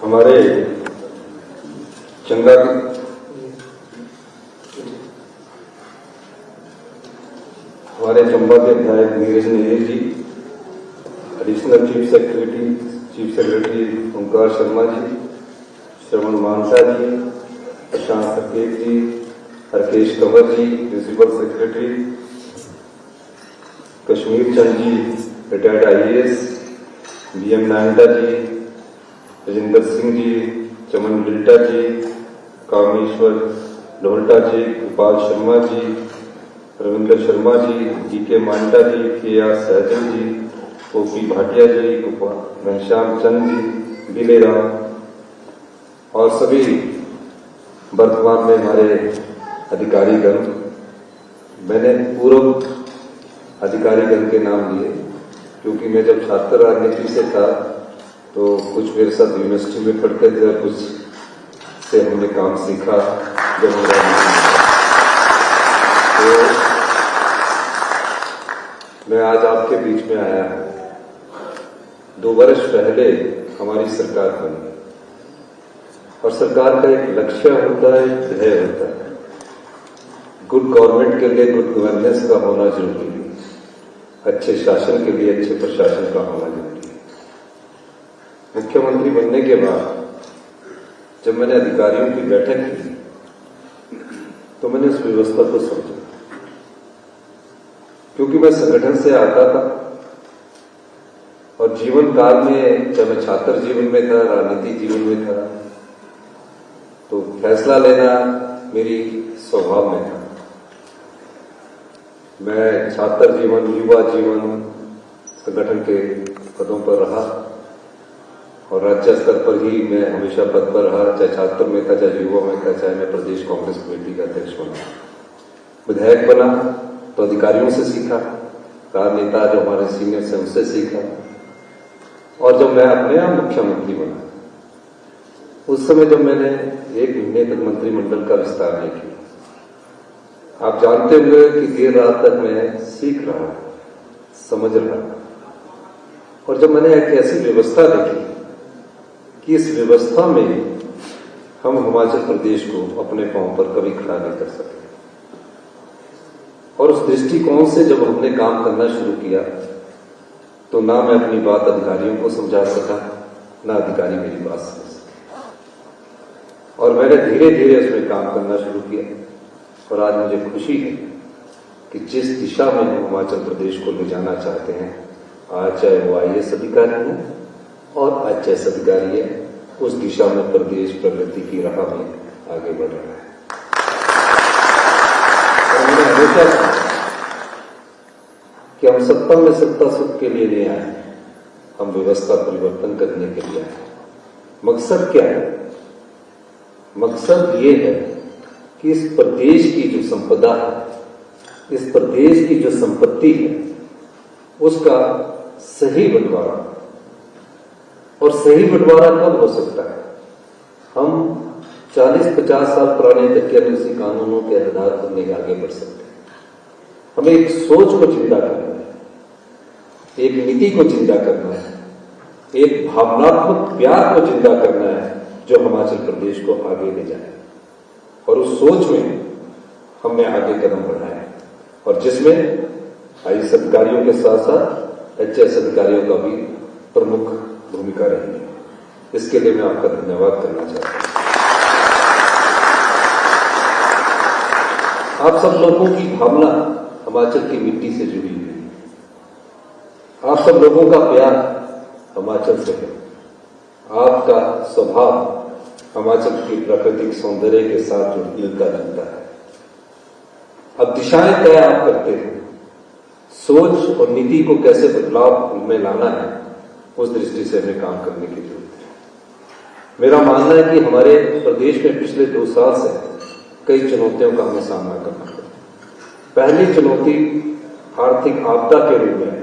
हमारे चंगा चंबा के विधायक नीरज नायर जी, एडिशनल चीफ सेक्रेटरी ओंकार शर्मा जी, श्रवण मानसा जी, प्रशांत सकेत जी, हरकेश कंवर जी, principal secretary, Kashmir Chand ji, retired IAS, BM नायंदा जी, राजेंद्र सिंह जी, चमन बिल्टा जी, कामेश्वर ढोलटा जी, गोपाल शर्मा जी, रविंद्र शर्मा जी, DK मांडा जी, KR सहजन जी, OP भाटिया जी, घनश्याम चंद जी, बिले राम और सभी वर्तमान में हमारे अधिकारीगण। मैंने पूर्व अधिकारीगण के नाम लिए क्योंकि मैं जब छात्र राजनीति से था तो कुछ मेरे साथ यूनिवर्सिटी में पढ़ते थे और कुछ से हमने काम सीखा। जब मेरा तो मैं आज आपके बीच में आया हूं। 2 वर्ष पहले हमारी सरकार बनी और सरकार का एक लक्ष्य होता है, ध्येय होता है। गुड गवर्नमेंट के लिए गुड गवर्नेंस का होना जरूरी है, अच्छे शासन के लिए अच्छे प्रशासन का होना जरूरी है। मुख्यमंत्री बनने के बाद जब मैंने अधिकारियों की बैठक की तो मैंने उस व्यवस्था को समझा, क्योंकि मैं संगठन से आता था और जीवन काल में, जब मैं छात्र जीवन में था, राजनीति जीवन में था, तो फैसला लेना मेरी स्वभाव में था। मैं छात्र जीवन, युवा जीवन संगठन के पदों पर रहा और राज्य स्तर पर ही मैं हमेशा पद पर रहा, चाहे छात्र में था, चाहे युवा में था, चाहे मैं प्रदेश कांग्रेस कमेटी का अध्यक्ष बना। विधायक बना तो अधिकारियों से सीखा, राजनेता जो हमारे सीनियर से उनसे सीखा, और जब मैं अपने आप मुख्यमंत्री बना उस समय जब मैंने 1 महीने तक मंत्रिमंडल का विस्तार नहीं किया। आप जानते होंगे कि देर रात तक मैं सीख रहा, समझ रहा, और जब मैंने एक ऐसी व्यवस्था देखी कि इस व्यवस्था में हम हिमाचल प्रदेश को अपने पांव पर कभी खड़ा नहीं कर सके, और उस दृष्टिकोण से जब हमने काम करना शुरू किया तो ना मैं अपनी बात अधिकारियों को समझा सका, ना अधिकारी मेरी बात समझ सके, और मैंने धीरे धीरे उसमें काम करना शुरू किया। और आज मुझे खुशी है कि जिस दिशा में हम हिमाचल प्रदेश को ले जाना चाहते हैं, आज चाहे वो IAS अधिकारी है और IAS अधिकारी है, उस दिशा में प्रदेश प्रगति की राह में आगे बढ़ रहा है। और मैंने हमेशा कहा कि हम सत्ता में सत्ता सुख के लिए नहीं आए, हम व्यवस्था परिवर्तन करने के लिए आए। मकसद क्या है? मकसद ये है कि इस प्रदेश की जो संपदा है, इस प्रदेश की जो संपत्ति है, उसका सही बंटवारा। और सही बंटवारा कब हो सकता है? हम 40-50 साल पुराने दकियानूसी कानूनों के आधार पर नहीं आगे बढ़ सकते। हमें एक सोच को जिंदा करना है, एक नीति को जिंदा करना है, एक भावनात्मक प्यार को जिंदा करना है जो हिमाचल प्रदेश को आगे ले जाए। और उस सोच में हमने आगे कदम बढ़ाया और जिसमें IAS अधिकारियों के साथ साथ HAS अधिकारियों का भी प्रमुख भूमिका रही है। इसके लिए मैं आपका धन्यवाद करना चाहता हूं। आप सब लोगों की भावना हिमाचल की मिट्टी से जुड़ी हुई है। आप सब लोगों का प्यार हिमाचल से है। आपका स्वभाव हिमाचल की प्राकृतिक सौंदर्य के साथ मिलता जुलता है। अब दिशाएं तय आप करते हैं, सोच और नीति को कैसे बदलाव में लाना है, उस दृष्टि से हमें काम करने की जरूरत है। मेरा मानना है कि हमारे प्रदेश में पिछले 2 साल से कई चुनौतियों का हमें सामना करना पड़ा। पहली चुनौती आर्थिक आपदा के रूप में,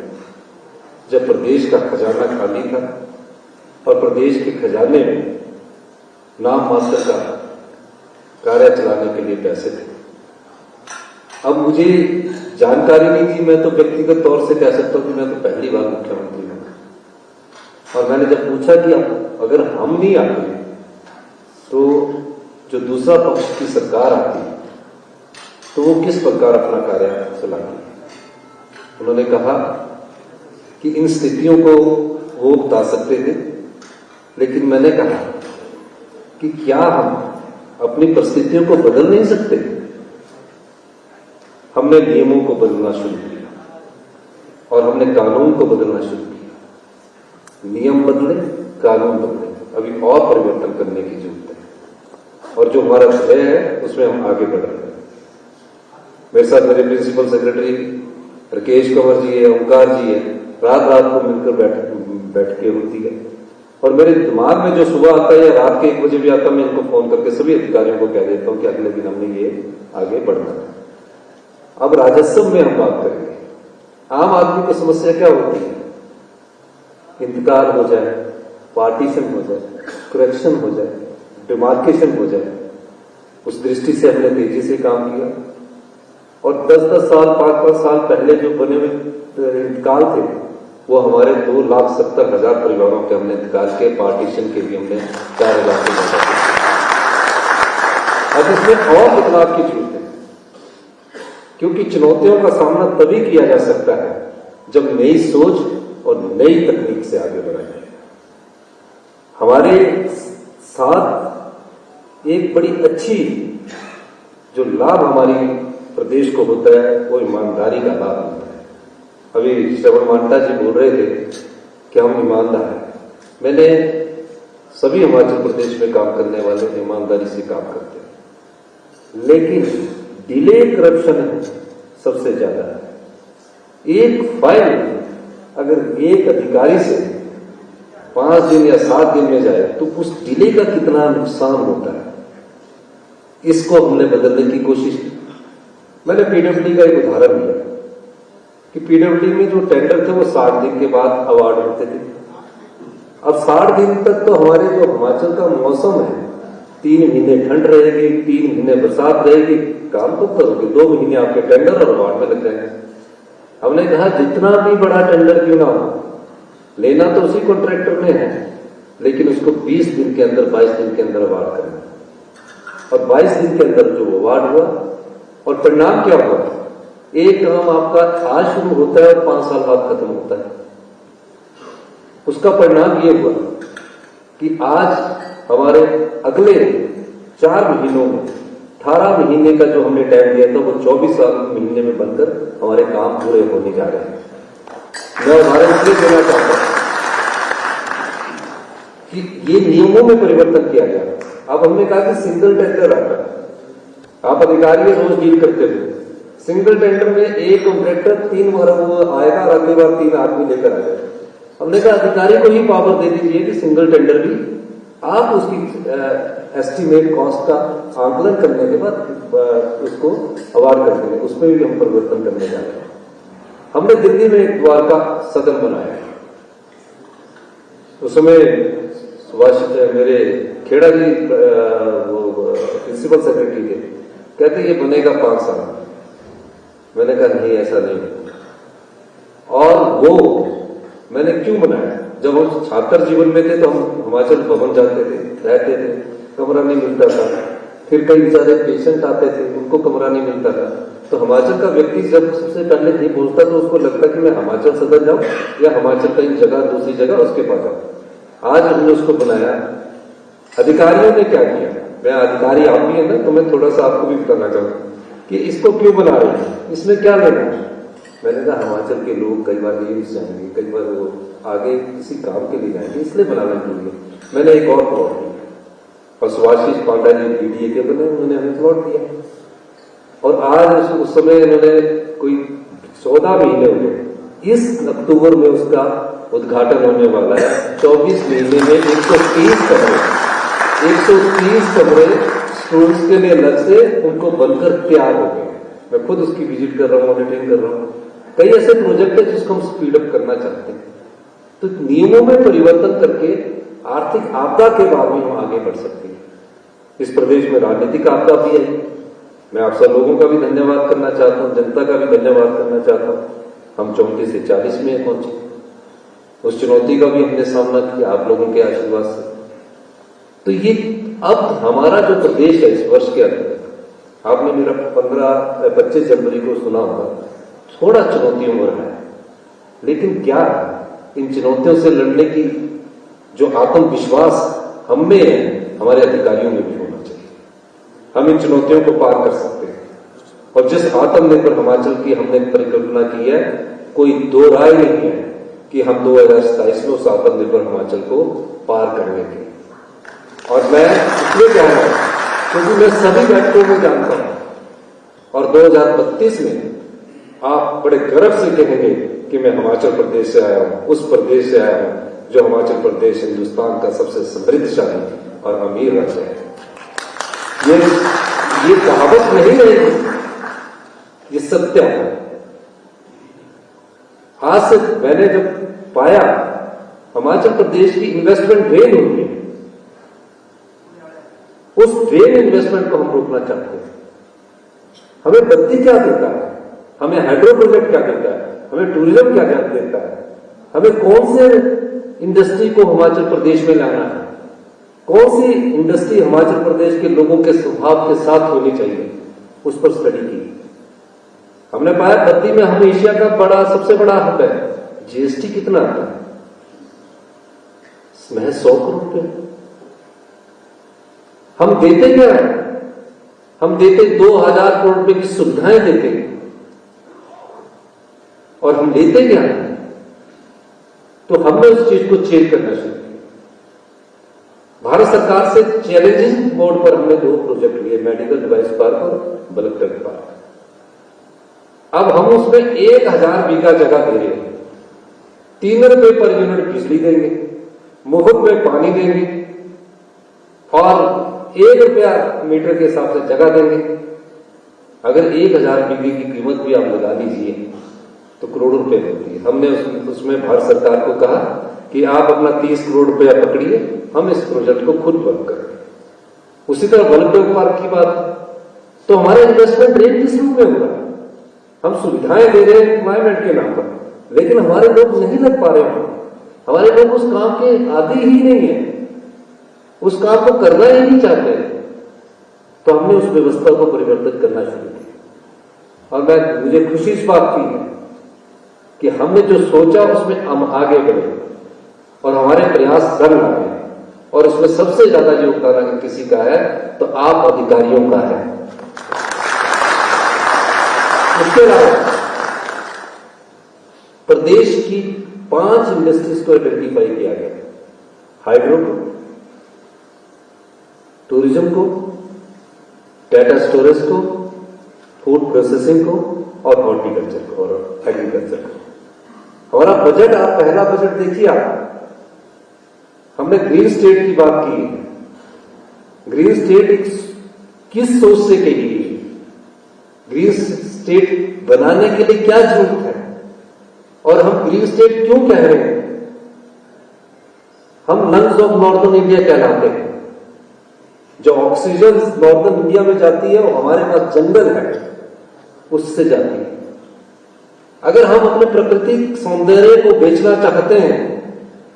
जब प्रदेश का खजाना खाली था और प्रदेश के खजाने में नाम मात्र का कार्य चलाने के लिए पैसे थे। अब मुझे जानकारी नहीं थी, मैं तो व्यक्तिगत तौर से कह सकता हूं कि मैं तो पहली बार मुख्यमंत्री हूं, और मैंने जब पूछा कि अगर हम नहीं आते तो जो दूसरा पक्ष की सरकार आती है तो वो किस प्रकार अपना कार्य चलाती है। उन्होंने कहा कि इन स्थितियों को वो बता सकते थे, लेकिन मैंने कहा कि क्या हम अपनी परिस्थितियों को बदल नहीं सकते। हमने नियमों को बदलना शुरू किया और हमने कानून को बदलना शुरू किया। नियम बदले, कानून बदले, अभी और परिवर्तन करने की जरूरत है और जो हमारा ध्येय है उसमें हम आगे बढ़ रहे हैं। मेरे साथ मेरे प्रिंसिपल सेक्रेटरी राकेश कंवर जी है, ओंकार जी है, रात रात को मिलकर बैठकें होती है और मेरे दिमाग में जो सुबह आता है या रात के 1 बजे भी आता है, मैं इनको फोन करके सभी अधिकारियों को कह देता हूं कि अगले दिन हमने ये आगे बढ़ना है। अब राजस्व में हम बात करेंगे। आम आदमी को समस्या क्या होती है? इंतकाल हो जाए, पार्टीशन हो जाए, करेक्शन हो जाए, डिमार्केशन हो जाए। उस दृष्टि से हमने तेजी से काम किया और 10-10 साल 5-5 साल पहले जो बने हुए इंतकाल थे वो हमारे 2,70,000 परिवारों के हमने इंतकाल के, पार्टीशन के भी हमने 4,000 से ज्यादा किया। अब इसमें और बदलाव की जरूरत है क्योंकि चुनौतियों का सामना तभी किया जा सकता है जब नई सोच और नई तकनीक से आगे बढ़ा जाए। हमारे साथ एक बड़ी अच्छी जो लाभ हमारी प्रदेश को होता है वो ईमानदारी का लाभ होता है। अभी श्रवण मांटा जी बोल रहे थे कि हम ईमानदार हैं। मैंने सभी हिमाचल प्रदेश में काम करने वाले ईमानदारी से काम करते हैं, लेकिन डिले करप्शन सबसे ज्यादा है। एक फाइल अगर एक अधिकारी से 5 दिन या 7 दिन में जाए तो उस डिले का कितना नुकसान होता है, इसको हमने बदलने की कोशिश की। मैंने पीडब्ल्यूडी का एक उदाहरण दिया कि पीडब्ल्यूडी में जो टेंडर थे वो 60 दिन के बाद अवार्ड होते थे। अब 60 दिन तक तो हमारे जो हिमाचल का मौसम है, 3 महीने ठंड रहेगी, 3 महीने बरसात रहेगी, काम तो करोगे, 2 महीने आपके टेंडर और अवार्ड में लग जाएंगे। हमने कहा जितना भी बड़ा टेंडर क्यों ना हो, लेना तो उसी कॉन्ट्रैक्टर ने है, लेकिन उसको 20 दिन के अंदर, 22 दिन के अंदर अवार्ड करना। और 22 दिन के अंदर जो अवार्ड हुआ और परिणाम क्या हुआ, एक काम आपका आज शुरू होता है और 5 साल बाद खत्म होता है। उसका परिणाम ये हुआ कि आज हमारे अगले 4 महीनों में 18 महीने का जो हमने टाइम दिया था वो 24 महीने में बनकर हमारे काम पूरे होने जा रहे हैं। मैं उदाहरण इसलिए देना चाहता हूं कि ये नियमों में परिवर्तन किया गया। अब हमने कहा कि सिंगल टेंडर आता है, आप अधिकारी रोज डील करते थे। सिंगल टेंडर में एक कॉन्ट्रैक्टर 3 बार वो आएगा और अगली बार 3 आदमी लेकर आएगा। हमने कहा अधिकारी को ही पावर दे दीजिए कि सिंगल टेंडर भी आप उसकी एस्टीमेट कॉस्ट का आंकलन करने के बाद उसको अवार्ड कर देंगे। उसमें भी हम परिवर्तन करने जा रहे हैं। हमने दिल्ली में एक द्वारका सदन बनाया। उस समय मेरे खेड़ा जी वो प्रिंसिपल सेक्रेटरी थे, कहते ये बनेगा 5 साल। मैंने कहा नहीं, ऐसा नहीं होगा। और वो मैंने क्यों बनाया, जब हम छात्र जीवन में थे तो हम हिमाचल भवन जाते थे, रहते थे, कमरा नहीं मिलता था। फिर कई सारे पेशेंट आते थे, उनको कमरा नहीं मिलता था। तो हिमाचल का व्यक्ति जब सबसे पहले नहीं पहुंचता तो उसको लगता कि मैं हिमाचल सदन जाऊं या हिमाचल कहीं जगह दूसरी जगह उसके पास जाऊं। आज हमने उसको बनाया। अधिकारियों ने क्या किया, मैं अधिकारी आप भी है ना, तो मैं थोड़ा सा आपको भी बताना चाहूंगा कि इसको क्यों बना रहे हैं, इसमें क्या लेना है। मैंने कहा हिमाचल के लोग कई बार एम्स जाएंगे, कई बार वो आगे किसी काम के लिए जाएंगे, इसलिए बनाने के लिए मैंने एक और प्लॉट दिया। और सुभाषिष पांडा जी बीडीए के बने, उन्होंने हमें प्लॉट दिया। और आज उस समय इन्होंने कोई 14 महीने हो गए, इस अक्टूबर में उसका उद्घाटन होने वाला है। 24 महीने में 130 कमरे स्टूडेंट्स के लिए अलग से उनको बनकर तैयार हो गए। मैं खुद उसकी विजिट कर रहा हूँ, मॉनिटरिंग कर रहा हूँ। कई ऐसे प्रोजेक्ट है जिसको हम स्पीड अप करना चाहते हैं। तो नियमों में परिवर्तन करके आर्थिक आपदा के बाद भी हम आगे बढ़ सकते हैं। इस प्रदेश में राजनीतिक आपदा भी है। मैं आप सब लोगों का भी धन्यवाद करना चाहता हूँ, जनता का भी धन्यवाद करना चाहता हूँ। हम 34 से 40 में पहुंचे। उस चुनौती का भी हमने सामना किया आप लोगों के आशीर्वाद से। तो ये अब हमारा जो प्रदेश है इस वर्ष के अंदर, आपने मेरा 25 जनवरी को सुना होगा, थोड़ा चुनौतियों में रहा है, लेकिन क्या इन चुनौतियों से लड़ने की जो आत्मविश्वास हम में है, हमारे अधिकारियों में भी होना चाहिए। हम इन चुनौतियों को पार कर सकते हैं। और जिस आत्मनिर्भर हिमाचल की हमने परिकल्पना की है, कोई दो राय नहीं है कि हम 2027 में उस आत्मनिर्भर हिमाचल को पार कर लेंगे। और मैं इसलिए कह रहा हूं क्योंकि मैं सभी बैठकों में जानता हूं, और 2032 में आप बड़े गर्व से कहेंगे कि मैं हिमाचल प्रदेश से आया हूं, उस प्रदेश से आया हूं जो हिमाचल प्रदेश हिंदुस्तान का सबसे समृद्धशाली और अमीर राज्य है। ये कहावत नहीं रहेगी, ये सत्य है। आज से मैंने जब पाया हिमाचल प्रदेश की इन्वेस्टमेंट ड्रेन हो रही है, उस ड्रेन इन्वेस्टमेंट को हम रोकना चाहते हैं। हमें बत्ती क्या देता है, हमें हाइड्रो प्रोजेक्ट क्या देता है, हमें टूरिज्म क्या देता है, हमें कौन से इंडस्ट्री को हिमाचल प्रदेश में लाना है, कौन सी इंडस्ट्री हिमाचल प्रदेश के लोगों के स्वभाव के साथ होनी चाहिए, उस पर स्टडी की। हमने पाया बत्ती में हम एशिया का सबसे बड़ा हब है। जीएसटी कितना आता है? महज 100 करोड़ रुपए। हम देते क्या है? हम देते 2000 करोड़ रुपए की सुविधाएं देते हैं, और हम लेते क्या है? तो हमने उस चीज को चेंज करना शुरू किया। भारत सरकार से चैलेंजिंग मोड पर हमने 2 प्रोजेक्ट लिए, मेडिकल डिवाइस पार्क और बल्क टैंक पार्क। अब हम उसमें 1000 बीघा जगह दे रहे हैं, 3 रुपए पर यूनिट बिजली देंगे, मुफ्त में पानी देंगे, और 1 रुपया मीटर के हिसाब से जगह देंगे। अगर 1000 बीघे की कीमत भी आप लगा लीजिए तो करोड़ों रुपए होती है। हमने उसमें भारत सरकार को कहा कि आप अपना 30 करोड़ रुपया पकड़िए, हम इस प्रोजेक्ट को खुद वर्क करेंगे। उसी तरह बल्क टैंक पार्क की बात, तो हमारा इन्वेस्टमेंट रेट किस रूप में होगा? हम सुविधाएं दे रहे हैं एनवायरमेंट के नाम पर, लेकिन हमारे लोग नहीं लग पा रहे हैं। हमारे लोग उस काम के आदी ही नहीं है, उस काम को करना ही नहीं चाहते। तो हमने उस व्यवस्था को परिवर्तित करना शुरू किया, और मुझे खुशी इस बात की है कि हमने जो सोचा उसमें हम आगे बढ़े, और हमारे प्रयास रंग लाए, और उसमें सबसे ज्यादा योगदान अगर किसी का है तो आप अधिकारियों का है। इसके अलावा प्रदेश की 5 इंडस्ट्रीज को आइडेंटिफाई किया गया, हाइड्रो को, टूरिज्म को, डाटा स्टोरेज को, फूड प्रोसेसिंग को, और हॉर्टिकल्चर को और एग्रीकल्चर को। हमारा बजट, आप पहला बजट देखिए, आप हमने ग्रीन स्टेट की बात की है। ग्रीन स्टेट किस सोच से कही गई? ग्रीन स्टेट बनाने के लिए क्या जरूरत है, और हम ग्रीन स्टेट क्यों कह रहे हैं? हम लंग्स ऑफ नॉर्दर्न इंडिया कहलाते हैं। जो ऑक्सीजन नॉर्दर्न इंडिया में जाती है वो हमारे पास जंगल है, उससे जाती है। अगर हम अपने प्राकृतिक सौंदर्य को बेचना चाहते हैं,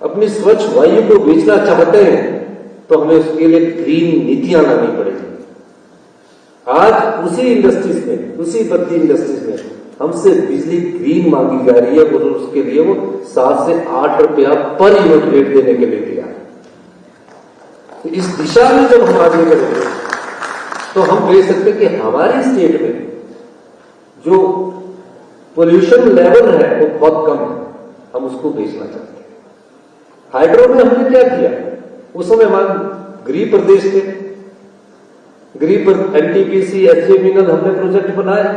अपनी स्वच्छ वायु को बेचना चाहते हैं, तो हमें उसके लिए ग्रीन नीतियां लानी पड़ेगी। आज उसी इंडस्ट्रीज में, उसी बत्ती इंडस्ट्रीज में हमसे बिजली ग्रीन मांगी जा रही है, और उसके लिए वो 7 से 8 रुपया पर यूनिट रेट देने के लिए तैयार है। तो इस दिशा में जब हम आगे बढ़ेंगे तो हम कह सकते हैं कि हमारी स्टेट में जो पोल्यूशन लेवल है वो बहुत कम है, हम उसको बेचना चाहते हैं। हाइड्रो में हमने क्या किया? उस समय हम गरीब प्रदेश थे, गरीब एनटीपीसी, एचजेवीएनएल हमने प्रोजेक्ट बनाए।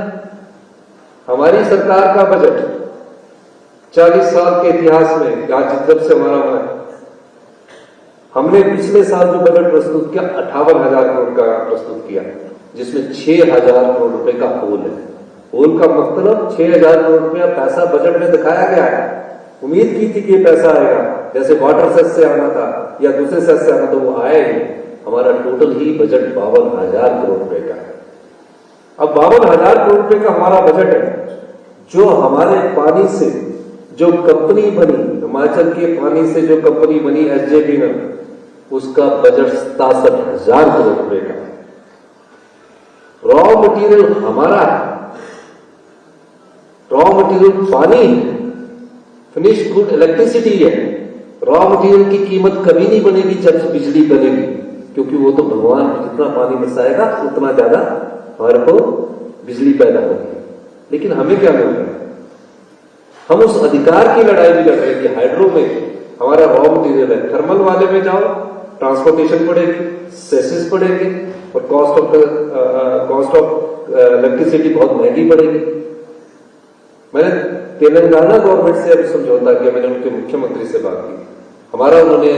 हमारी सरकार का बजट 40 साल के इतिहास में, आज जब से हमारा हुआ है, हमने पिछले साल जो बजट प्रस्तुत किया 58,000 करोड़ का प्रस्तुत किया, जिसमें 6,000 करोड़ रुपए का होल है। होल का मतलब 6,000 करोड़ रुपया पैसा बजट में दिखाया गया है। उम्मीद की थी कि ये पैसा आएगा, जैसे वाटर सेस से आना था या दूसरे सेस से आना, तो वो आया ही। हमारा टोटल ही बजट 52,000 करोड़ रुपए का है। अब 52,000 करोड़ रुपए का हमारा बजट है, जो हमारे पानी से जो कंपनी बनी, हिमाचल के पानी से जो कंपनी बनी एचजेवीएनएल, उसका बजट 67,000 करोड़ रुपए का है। रॉ मटेरियल हमारा है, रॉ मटेरियल पानी है, फिनिश गुड इलेक्ट्रिसिटी है। रॉ मटेरियल की कीमत कभी नहीं बनेगी जब बिजली बनेगी, क्योंकि वो तो भगवान जितना पानी बरसाएगा उतना ज्यादा हमारे को बिजली पैदा होगी। लेकिन हमें क्या मिल रहा है? हम उस अधिकार की लड़ाई भी लड़ रहे हैं कि हाइड्रो में हमारा रॉ मटेरियल है, थर्मल वाले में जाओ, ट्रांसपोर्टेशन पड़ेगी, सेसेस पड़ेंगे और कॉस्ट ऑफ इलेक्ट्रिसिटी बहुत महंगी पड़ेगी। मैंने तेलंगाना गवर्नमेंट से अभी समझौता किया, मैंने उनके मुख्यमंत्री से बात की। हमारा उन्होंने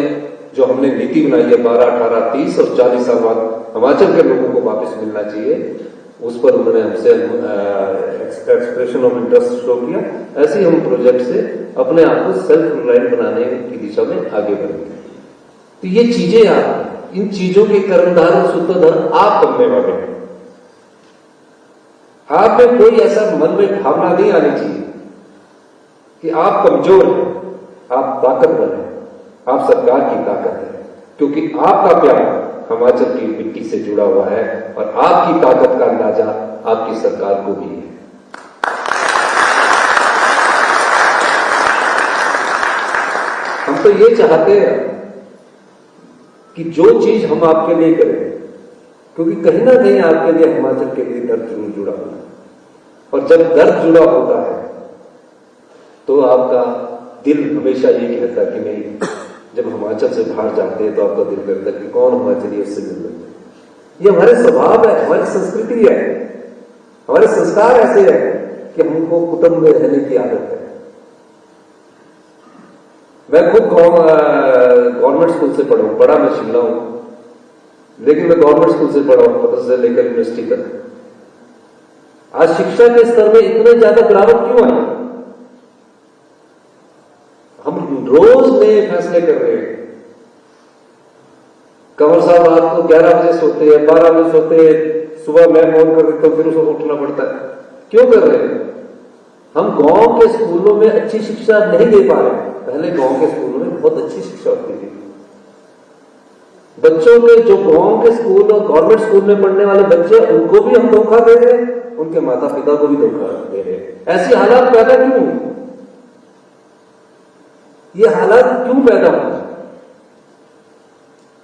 जो हमने नीति बनाई है 12, 18, 30 और 40 साल बाद हिमाचल के लोगों को वापस मिलना चाहिए, उस पर उन्होंने हमसे एक्सप्रेशन ऑफ इंटरेस्ट शो किया। ऐसे ही हम प्रोजेक्ट से अपने आप को सेल्फ रिलायंट बनाने की दिशा में आगे बढ़ेंगे। तो ये चीजें आप, इन चीजों के कर्णधार और सूत्रधार आप बनने वाले हैं। आप में कोई ऐसा मन में भावना नहीं आनी चाहिए कि आप कमजोर हैं, आप ताकतवर हैं, आप सरकार की ताकत है, क्योंकि आपका प्यार हिमाचल की मिट्टी से जुड़ा हुआ है और आपकी ताकत का अंदाजा आपकी सरकार को भी है। हम तो ये चाहते हैं कि जो चीज हम आपके लिए करें, क्योंकि कहीं ना कहीं आपके लिए हिमाचल के लिए दर्द जरूर जुड़ा हुआ है, और जब दर्द जुड़ा होता है तो आपका दिल हमेशा ये कहता कि नहीं, जब हिमाचल से बाहर जाते हैं तो आपका दिल करता है कि कौन हिमाचली उससे मिल रहे हैं। ये हमारे स्वभाव है, हमारी संस्कृति है, हमारे संस्कार ऐसे है कि हमको कुटुंब में रहने की आदत है। मैं खुद गवर्नमेंट स्कूल से पढ़ा हूं, बड़ा मैं शिमला हूं, लेकिन मैं गवर्नमेंट स्कूल से पढ़ा हूं, पता से लेकर यूनिवर्सिटी तक। आज शिक्षा के स्तर में इतने ज्यादा गिरावट क्यों आई? हम रोज नए फैसले कर रहे हैं। कंवर साहब रात को 11 बजे सोते हैं, 12 बजे सोते हैं, सुबह मैं फोन कर देता हूं, फिर उसको उठना पड़ता है। क्यों कर रहे हैं? हम गांव के स्कूलों में अच्छी शिक्षा नहीं दे पा रहे। पहले गांव के स्कूलों में बहुत अच्छी शिक्षा होती थी। बच्चों के जो गांव के स्कूल और गवर्नमेंट स्कूल में पढ़ने वाले बच्चे, उनको भी हम धोखा दे रहे हैं, उनके माता पिता को भी धोखा दे रहे हैं। ऐसी हालात पैदा क्यों? ये हालात क्यों पैदा हुए?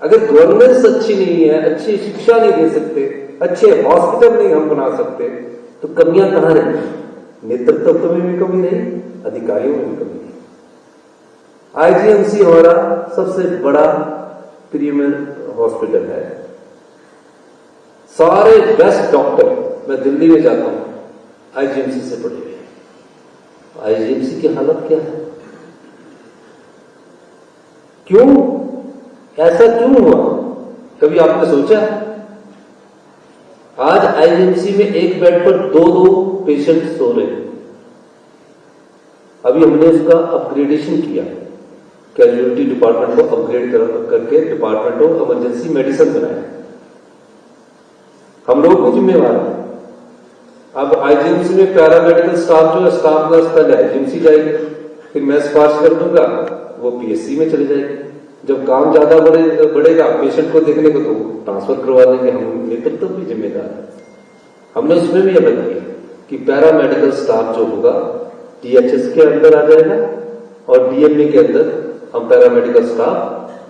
अगर गवर्नेंस अच्छी नहीं है, अच्छी शिक्षा नहीं दे सकते, अच्छे हॉस्पिटल नहीं हम बना सकते, तो कमियां कहां रहेंगी? नेतृत्व में भी कमी नहीं, अधिकारियों में भी कमी नहीं। आईजीएमसी हमारा सबसे बड़ा प्रीमियर हॉस्पिटल है। सारे बेस्ट डॉक्टर, मैं दिल्ली में जाता हूं, आईजीएमसी से पढ़े हुए। आईजीएमसी की हालत क्या है? क्यों ऐसा क्यों हुआ? कभी आपने सोचा? आज आईजीएमसी में एक बेड पर 2-2 पेशेंट सो रहे हैं। अभी हमने उसका अपग्रेडेशन किया, कैजुअलिटी डिपार्टमेंट को अपग्रेड करके डिपार्टमेंट ऑफ इमरजेंसी मेडिसिन बनाया। हम लोग भी जिम्मेवार हैं। अब आईजीएमसी में पैरामेडिकल स्टाफ जो है, स्टाफ नर्स पहले आईजीएमसी जाएगी, फिर मैं सिफारिश कर दूंगा, वो पीएससी में चले जाएगी। जब काम ज्यादा बढ़ेगा पेशेंट को देखने को, तो ट्रांसफर करवा देंगे। हम नेतृत्व भी जिम्मेदार है। हमने उसमें भी अमल किया कि पैरामेडिकल स्टाफ जो होगा टीएचएस के अंदर आ जाएगा और डीएमई के अंदर हम पैरामेडिकल स्टाफ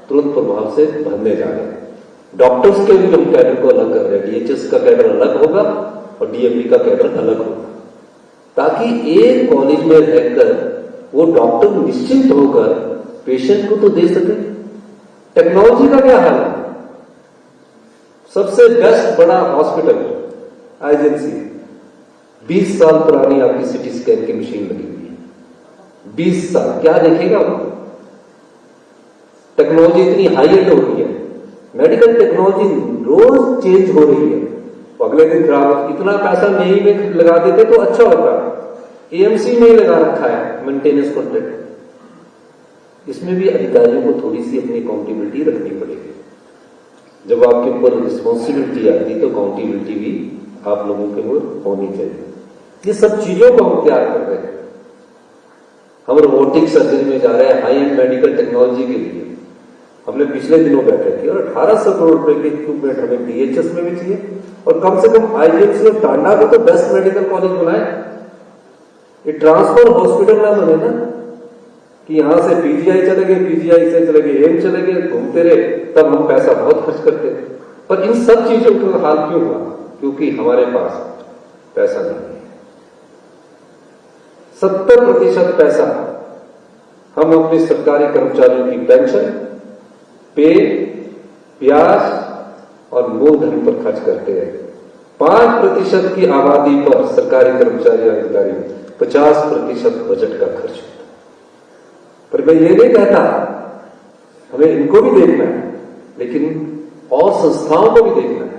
तुरंत प्रभाव से भरने जा रहे हैं। डॉक्टर्स के भी हम कैडर को अलग कर रहे हैं। डीएचएस का कैडर अलग होगा और डीएमई का कैडर अलग होगा, ताकि एक कॉलेज में रहकर वो डॉक्टर निश्चिंत होकर पेशेंट को तो दे सके। टेक्नोलॉजी का क्या हाल है? सबसे बेस्ट बड़ा हॉस्पिटल आईजीएमसी, 20 साल पुरानी आपकी सिटी स्कैन की मशीन लगी हुई है। 20 साल क्या देखेगा वो? टेक्नोलॉजी इतनी हाई एंड हो रही है, मेडिकल टेक्नोलॉजी रोज चेंज हो रही है, अगले दिन खराब। इतना पैसा नई में लगा देते तो अच्छा होता। एएमसी में ही लगा रखा है मेंटेनेंस कॉन्ट्रैक्ट। इसमें भी अधिकारियों को थोड़ी सी अपनी अकाउंटेबिलिटी रखनी पड़ेगी। जब आपके ऊपर रिस्पॉन्सिबिलिटी आती है तो अकाउंटेबिलिटी भी आप लोगों के ऊपर होनी चाहिए। ये सब चीजों को हम तैयार कर रहे हैं। हम रोबोटिक सर्जरी में जा रहे हैं, हाई एंड मेडिकल टेक्नोलॉजी के लिए। हमने पिछले दिनों बैठक की और 1800 करोड़ रुपए के इक्विपमेंट हमें डीएचएस में भी चाहिए और कम से कम आईजीएमसी और टांडा को तो बेस्ट मेडिकल कॉलेज बनाए। ये ट्रांसफर हॉस्पिटल ना बने ना कि यहां से पीजीआई चले गए, पीजीआई से चले गए एम्स चले गए, घूमते रहे, तब हम पैसा बहुत खर्च करते थे। पर इन सब चीजों का हाल क्यों हुआ? क्योंकि हमारे पास पैसा नहीं है। 70% पैसा हम अपने सरकारी कर्मचारियों की पेंशन, पे, ब्याज और मूलधन पर खर्च करते हैं। 5% की आबादी पर सरकारी कर्मचारी और अधिकारी 50% बजट का खर्च होता है। पर मैं ये नहीं कहता, हमें इनको भी देखना है, लेकिन और संस्थाओं को भी देखना है।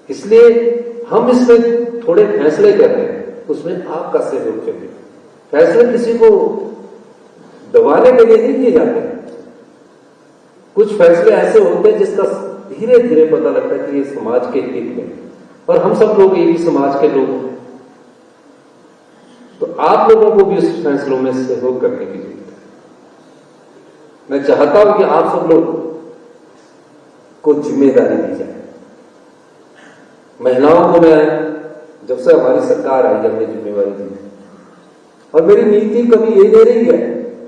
इसलिए हम इसमें थोड़े फैसले कर रहे हैं, उसमें आपका सहयोग चाहिए। फैसले किसी को दबाने के लिए नहीं किए जाते हैं। कुछ फैसले ऐसे होते हैं जिसका धीरे धीरे पता लगता है कि ये समाज के हित में, और हम सब लोग एक ही समाज के लोग हैं, तो आप लोगों को भी इस फैसलों में सहयोग करने की जरूरत है। मैं चाहता हूं कि आप सब लोग को जिम्मेदारी दी जाए। महिलाओं को मैं जब से हमारी सरकार आई हमने जिम्मेवारी दी, और मेरी नीति कभी ये नहीं रही है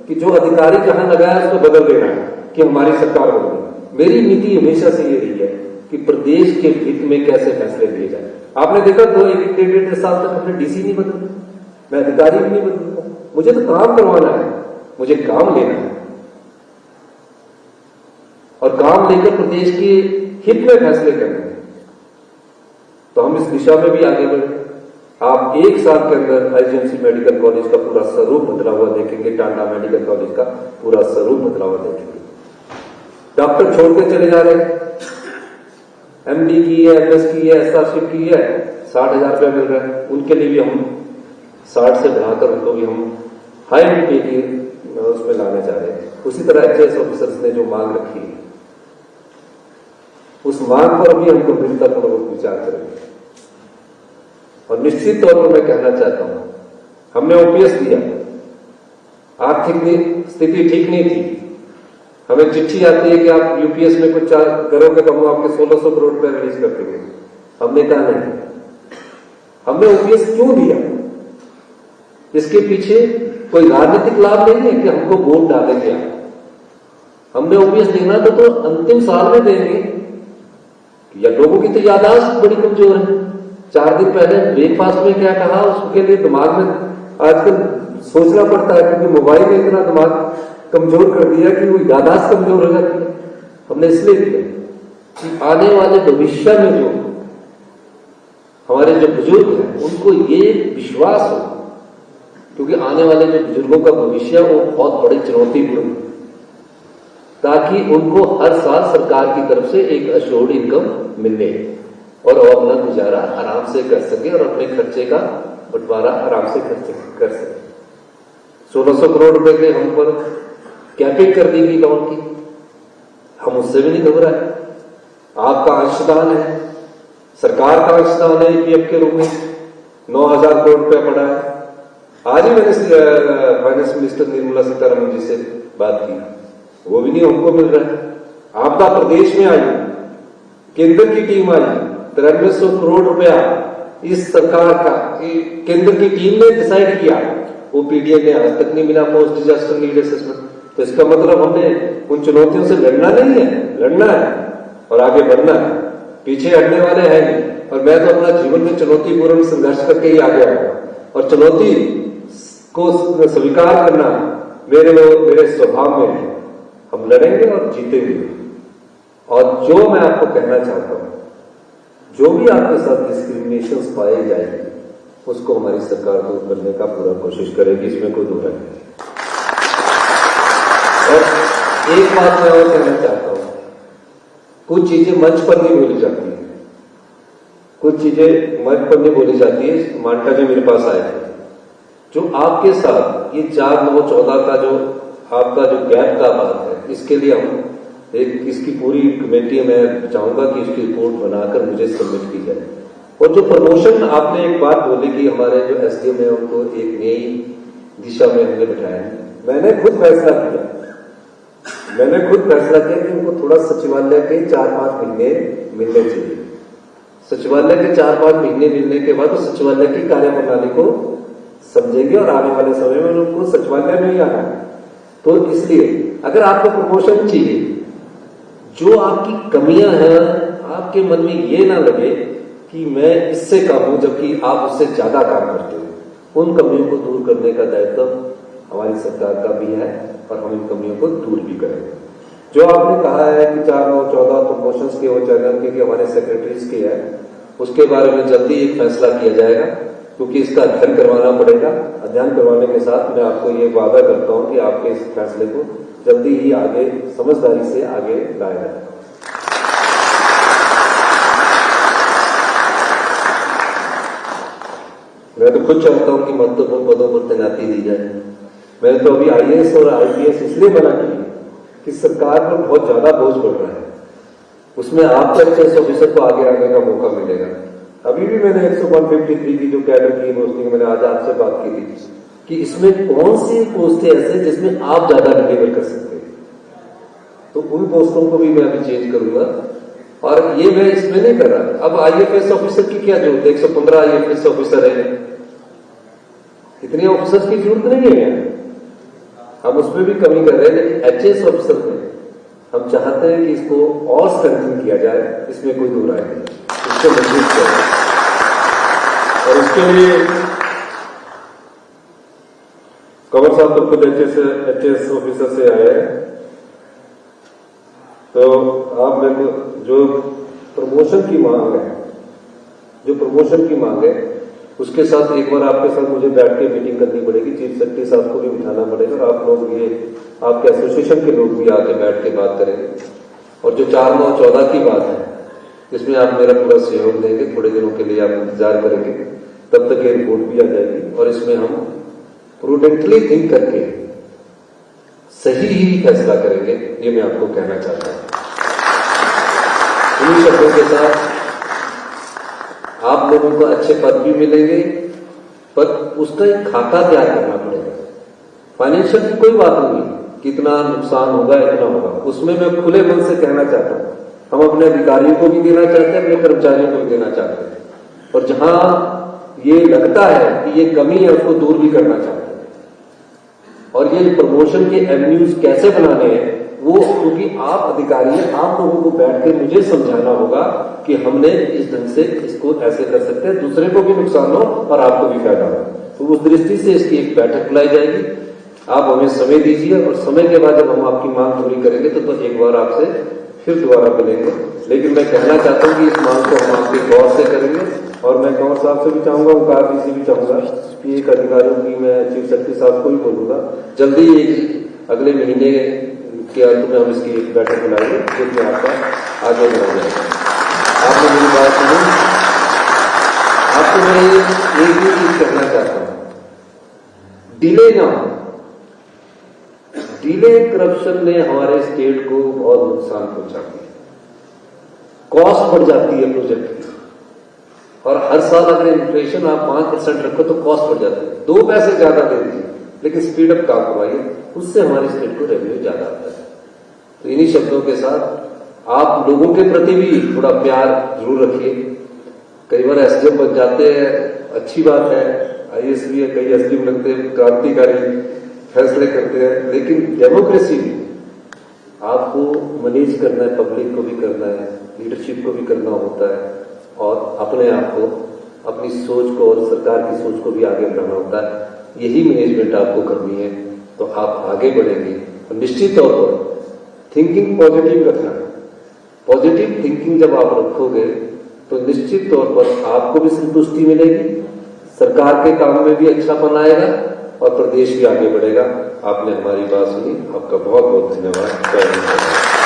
कि जो अधिकारी जहां लगाया उसको बदल देना है कि हमारी सरकार बदले। मेरी नीति हमेशा से ये रही है कि प्रदेश के हित में कैसे फैसले लिए जाए। आपने देखा 1.5 साल तक हमने डीसी नहीं बदला, मैं अधिकारी भी नहीं बदलूंगा। मुझे तो काम करवाना है, मुझे काम लेना है, और काम लेकर प्रदेश के हित में फैसले करने हैं। तो हम इस दिशा में भी आगे बढ़े। आप 1 साल के अंदर आईजीएमसी मेडिकल कॉलेज का पूरा स्वरूप बदला हुआ देखेंगे, टांडा मेडिकल कॉलेज का पूरा स्वरूप बदला हुआ देखेंगे। डॉक्टर छोड़ते चले जा रहे हैं, एमडी की है, एमएस की है, एसआरशिप की है, 60,000 रुपया मिल रहा है। उनके लिए भी हम 60 से बढ़ाकर उनको भी हम हाई पे की उसमें लाना चाह रहे हैं। उसी तरह एचएएस ऑफिसर्स ने जो मांग रखी है, उस मांग पर भी हम गंभीरतापूर्वक विचार करेंगे। और निश्चित तौर पर मैं कहना चाहता हूं, हमने ओपीएस दिया, आर्थिक स्थिति ठीक नहीं थी, हमें चिट्ठी आती है कि आप यूपीएस में कुछ करोगे तो हम आपके 1600 करोड़ रुपए रिलीज कर देंगे। हमने कहा नहीं। हमने ओपीएस क्यों दिया? इसके पीछे कोई राजनीतिक लाभ नहीं है कि हमको वोट डालेंगे आप। हमने ओपीएस देना था तो अंतिम साल में देंगे। या लोगों की तो याददाश्त बड़ी कमजोर है। 4 दिन पहले ब्रेकफास्ट में क्या कहा उसके लिए दिमाग में आजकल सोचना पड़ता है, क्योंकि मोबाइल ने इतना दिमाग कमजोर कर दिया कि वो याददाश्त कमजोर हो जाती है। हमने इसलिए दिया कि आने वाले भविष्य में जो हमारे जो बुजुर्ग हैं उनको ये विश्वास हो, क्योंकि आने वाले जो बुजुर्गों का भविष्य वो बहुत बड़ी चुनौतीपूर्ण, ताकि उनको हर साल सरकार की तरफ से एक अश्योर्ड इनकम मिले और वो अपना गुजारा आराम से कर सके और अपने खर्चे का बंटवारा आराम से कर सके। 1600 करोड़ रुपए के हम पर कैपिंग कर दी गई लोन की, हम उससे भी नहीं घबराए। आपका अंशदान है, सरकार का अंशदान है ईपीएफ के रूप में 9,000 करोड़ रुपया पड़ा है। आज ही मैंने फाइनेंस मिनिस्टर निर्मला सीतारमण जी से बात की, वो भी नहीं हमको मिल रहा है। आपदा प्रदेश में आई, केंद्र की टीम आई, 9300 करोड़ रुपया इस सरकार का केंद्र की टीम ने डिसाइड किया, वो पीडीए ने आज तक नहीं मिला पोस्ट डिजास्टर नीड असेसमेंट। तो इसका मतलब हमने उन चुनौतियों से लड़ना नहीं है, लड़ना है और आगे बढ़ना है, पीछे हटने वाले हैं नहीं। और मैं तो अपना जीवन में चुनौतीपूर्ण संघर्ष करके ही आगे आया, और चुनौती को स्वीकार करना मेरे स्वभाव में है। हम लड़ेंगे और जीतेंगे। और जो मैं आपको कहना चाहता हूं, जो भी आपके साथ डिस्क्रिमिनेशन पाए जाएंगे उसको हमारी सरकार दूर करने का पूरा कोशिश करेगी, इसमें कोई दो राय नहीं। और एक बात मैं और कहना चाहता हूं, कुछ चीजें मंच पर नहीं बोली जाती है, कुछ चीजें मंच पर नहीं बोली जाती है। मांटा जी मेरे पास आए थे, जो आपके साथ ये 4/9/14 का जो आपका जो गैप का बात है, इसके लिए हम इसकी पूरी कमेटी में चाहूंगा कि इसकी रिपोर्ट बनाकर मुझे सबमिट की जाए। और जो प्रमोशन आपने एक बात बोली कि हमारे जो एसडीएम है उनको एक नई दिशा में हमने बिठाया, मैंने खुद फैसला किया मैंने खुद फैसला किया कि उनको थोड़ा सचिवालय के 4-5 महीने मिलने चाहिए। सचिवालय के 4-5 महीने मिलने के बाद वो सचिवालय की कार्यप्रणाली को समझेंगे और आने वाले समय में उनको सचिवालय में ही आना है। तो इसलिए अगर आपको प्रमोशन चाहिए, जो आपकी कमियां हैं, आपके मन में ये ना लगे कि मैं इससे कम हूं जबकि आप उससे ज्यादा काम करते हो, उन कमियों को दूर करने का दायित्व हमारी सरकार का भी है और हम इन कमियों को दूर भी करेंगे। जो आपने कहा है कि 4 और 14 प्रमोशंस के वो चैनल के हमारे सेक्रेटरीज के है, उसके बारे में जल्दी एक फैसला किया जाएगा, क्योंकि इसका अध्ययन करवाना पड़ेगा। अध्ययन करवाने के साथ मैं आपको ये वादा करता हूं कि आपके इस फैसले को जल्दी ही आगे समझदारी से आगे लाया जाएगा। मैं तो खुद चाहता हूं कि महत्वपूर्ण पदों पर तैनाती दी जाए। मैंने तो अभी आईएएस और आईपीएस इसलिए मना की कि सरकार पर बहुत ज्यादा बोझ पड़ रहा है, उसमें आपको आईएएस ऑफिसर को आगे आने का मौका मिलेगा। अभी भी मैंने 153 की जो कैडर की पोस्टिंग मैंने आज आपसे बात की थी कि इसमें कौन सी पोस्ट है ऐसे जिसमें आप ज्यादा डिलीवर कर सकते हैं, तो उन पोस्टों को भी मैं अभी चेंज करूंगा। और ये मैं इसमें नहीं कर रहा। अब आईएफएस ऑफिसर की क्या जरूरत है? 115 आईएफएस ऑफिसर है, इतने ऑफिसर्स की जरूरत नहीं है। हम उसमें भी कमी कर रहे हैं, लेकिन एचएएस ऑफिसर में हम चाहते हैं कि इसको और स्ट्रेंथन किया जाए, इसमें कोई दूर आए नहीं, इसको मजबूत करें। और इसके लिए कंवर साहब तो खुद एचएएस ऑफिसर से आए हैं, तो आप मेरे को जो प्रमोशन की मांग है उसके साथ एक बार आपके साथ मुझे बैठ के मीटिंग करनी पड़ेगी। चीफ सेक्रेटरी साहब को भी बिठाना पड़ेगा और आप लोग ये आपके एसोसिएशन के लोग भी आके बैठ के बात करेंगे। और जो 4, 9, 14 की बात है, इसमें आप मेरा पूरा सहयोग देंगे। थोड़े दिनों के लिए आप इंतजार करेंगे, तब तक ये रिपोर्ट भी आ जाएगी और इसमें हम प्रूडेंटली थिंक करके सही ही फैसला करेंगे, ये मैं आपको कहना चाहता हूं। इन शब्दों के साथ आप लोगों को अच्छे पद भी मिलेंगे, पर उसका एक खाता तैयार करना पड़ेगा। फाइनेंशियल की कोई बात नहीं, कितना नुकसान होगा इतना होगा, उसमें मैं खुले मन से कहना चाहता हूं। हम अपने अधिकारियों को भी देना चाहते हैं, अपने कर्मचारियों को भी देना चाहते हैं, और जहां ये लगता है कि ये कमी है उसको दूर भी करना चाहते हैं। और ये प्रमोशन के एवेन्यूज कैसे बनाने हैं वो, क्योंकि आप अधिकारी हैं, आप लोगों को बैठ के मुझे समझाना होगा कि हमने इस ढंग से इसको ऐसे कर सकते हैं, दूसरे को भी नुकसान हो और आपको भी फायदा हो। तो उस दृष्टि से इसकी एक बैठक बुलाई जाएगी। आप हमें समय दीजिए और समय के बाद जब हम आपकी मांग पूरी करेंगे तो एक बार आपसे फिर दोबारा मिलेंगे। लेकिन मैं कहना चाहता हूं कि इस मांग को हम आपके गौर से करेंगे। और मैं कंवर साहब से भी चाहूंगा, ओंकार जी से भी चाहूंगा कि एक अधिकारियों की मैं चीफ सेक्रेटरी साहब को भी बोलूंगा, जल्दी अगले महीने के अंत में हम इसकी एक बैठक बुलाएंगे जिसमें आपका आगे बढ़ा जाएगा। आपने मेरी बात सुनी, आपको मैं एक भी चीज कहना चाहता हूं, डिले ना हो। डिले करप्शन ने हमारे स्टेट को बहुत नुकसान पहुंचा दिया, कॉस्ट बढ़ जाती है प्रोजेक्ट की, और हर साल अगर इन्फ्लेशन आप 5% रखो तो कॉस्ट बढ़ जाती है। 2 पैसे ज्यादा दे दीजिए लेकिन स्पीड अप काम करवाइए, उससे हमारी स्टेट को रेवेन्यू ज्यादा आता है। तो इन्हीं शब्दों के साथ आप लोगों के प्रति भी थोड़ा प्यार जरूर रखिए। कई बार एसडीएम बन जाते हैं, अच्छी बात है, आईएएस भी है, कई एसडीएम लगते हैं, क्रांतिकारी फैसले करते हैं, लेकिन डेमोक्रेसी में आपको मैनेज करना है, पब्लिक को भी करना है, लीडरशिप को भी करना होता है, और अपने आप को, अपनी सोच को और सरकार की सोच को भी आगे बढ़ाना होता है। यही मैनेजमेंट आपको करनी है, तो आप आगे बढ़ेंगे। और निश्चित तौर पर थिंकिंग पॉजिटिव रखना, पॉजिटिव थिंकिंग जब आप रखोगे तो निश्चित तौर पर आपको भी संतुष्टि मिलेगी, सरकार के काम में भी अच्छापन आएगा और प्रदेश भी आगे बढ़ेगा। आपने हमारी बात सुनी, आपका बहुत बहुत धन्यवाद।